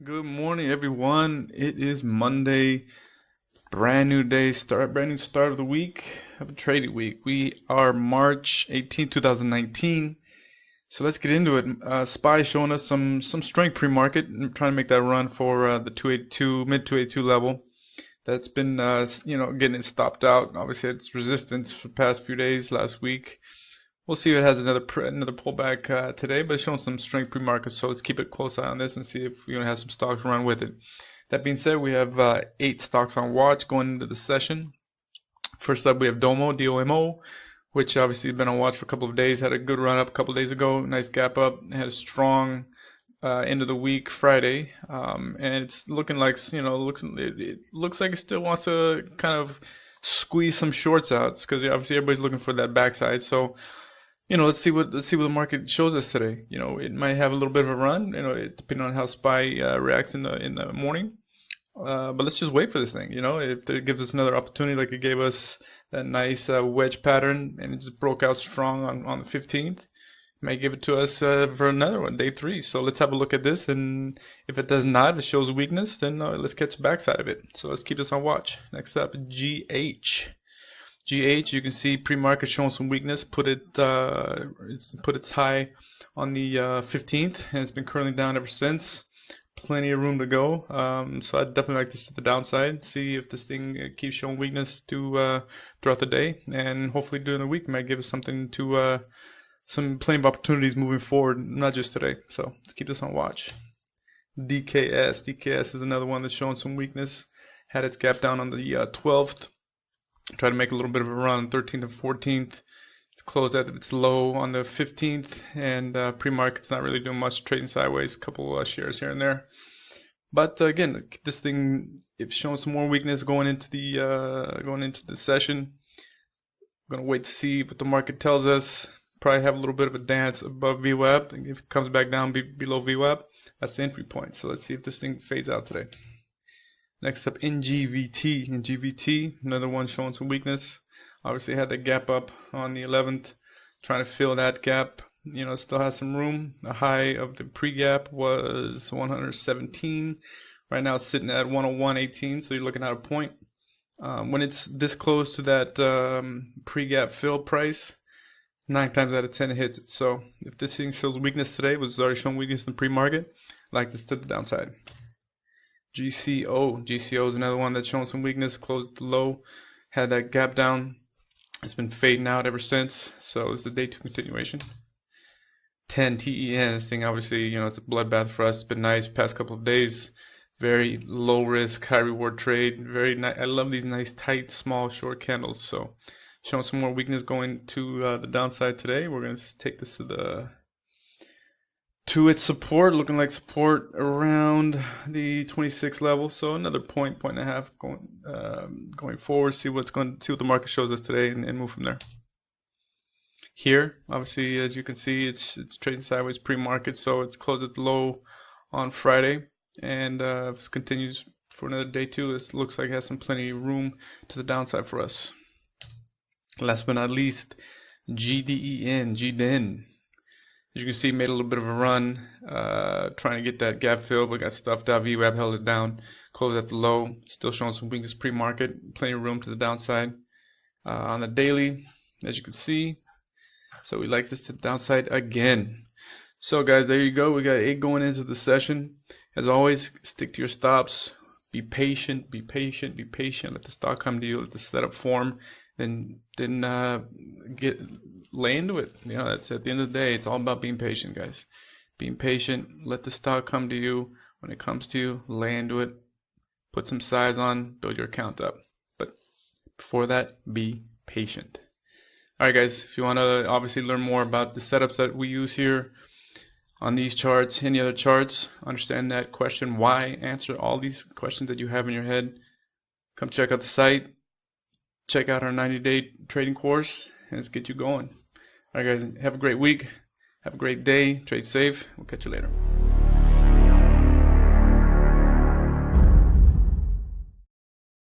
Good morning, everyone. It is Monday, brand new day, brand new start of the week of a trading week. We are March 18th, 2019. So let's get into it. SPY showing us some strength pre-market, trying to make that run for the 282 mid 282 level. That's been getting it stopped out. Obviously, it's resistance for the past few days, last week. We'll see if it has another pullback today, but it's showing some strength pre-market, so let's keep a close eye on this and see if we have some stocks run with it. That being said, we have 8 stocks on watch going into the session. First up, we have Domo, DOMO, which obviously has been on watch for a couple of days. Had a good run up a couple of days ago, nice gap up. Had a strong end of the week Friday, and it's looking like it looks like it still wants to kind of squeeze some shorts out because obviously everybody's looking for that backside. So let's see what the market shows us today. It might have a little bit of a run. Depending on how SPY reacts in the morning. But let's just wait for this thing. If it gives us another opportunity, like it gave us that nice wedge pattern, and it just broke out strong on the 15th, it might give it to us for another one, day 3. So let's have a look at this, and if it does not, if it shows weakness, then let's catch the backside of it. So let's keep this on watch. Next up, GH. GH, you can see pre-market showing some weakness. It's put its high on the 15th, and it's been curling down ever since. Plenty of room to go. So I'd definitely like this to the downside. See if this thing keeps showing weakness throughout the day, and hopefully during the week might give us something to plenty of opportunities moving forward, not just today. So let's keep this on watch. DKS is another one that's showing some weakness. Had its gap down on the 12th. Try to make a little bit of a run 13th and 14th. It's closed at its low on the 15th, and pre-market's not really doing much, trading sideways, a couple shares here and there. But again, this thing, it's showing some more weakness going into the session. I'm gonna wait to see what the market tells us. Probably have a little bit of a dance above VWAP, and if it comes back down below VWAP, that's the entry point. So let's see if this thing fades out today. Next up, NGVT. NGVT, another one showing some weakness. Obviously had that gap up on the 11th. Trying to fill that gap. It still has some room. The high of the pre-gap was 117. Right now it's sitting at 101.18, so you're looking at a point. When it's this close to that pre-gap fill price, 9 times out of 10 it hits it. So if this thing shows weakness today, was already showing weakness in the pre-market, like this to the downside. GCO is another one that's showing some weakness, closed at the low, had that gap down. It's been fading out ever since, so it's a day 2 continuation. 10 TEN, this thing obviously, it's a bloodbath for us. It's been nice past couple of days. Very low risk, high reward trade. Very nice. I love these nice tight, small, short candles. So showing some more weakness going to the downside today. We're going to take this to its support, looking like support around the 26 level. So another point and a half going forward. See what the market shows us today, and move from there. Here, obviously, as you can see, it's trading sideways pre-market, so it's closed at the low on Friday, and if it continues for another day 2, this looks like it has plenty of room to the downside for us. Last but not least, GDEN. As you can see, made a little bit of a run, trying to get that gap filled, but got stuffed out. VWAP held it down, closed at the low, still showing some weakness pre-market, plenty of room to the downside. On the daily, as you can see, so we like this to the downside again. So guys, there you go. We got 8 going into the session. As always, stick to your stops. Be patient. Let the stock come to you. Let the setup form. Then lay into it. That's at the end of the day, it's all about being patient, guys. Being patient. Let the stock come to you. When it comes to you, lay into it. Put some size on. Build your account up. But before that, be patient. Alright guys, if you want to obviously learn more about the setups that we use here on these charts, any other charts, understand that question why, answer all these questions that you have in your head, come check out the site, check out our 90-day trading course, and let's get you going. Alright guys, have a great week, have a great day, trade safe, we'll catch you later.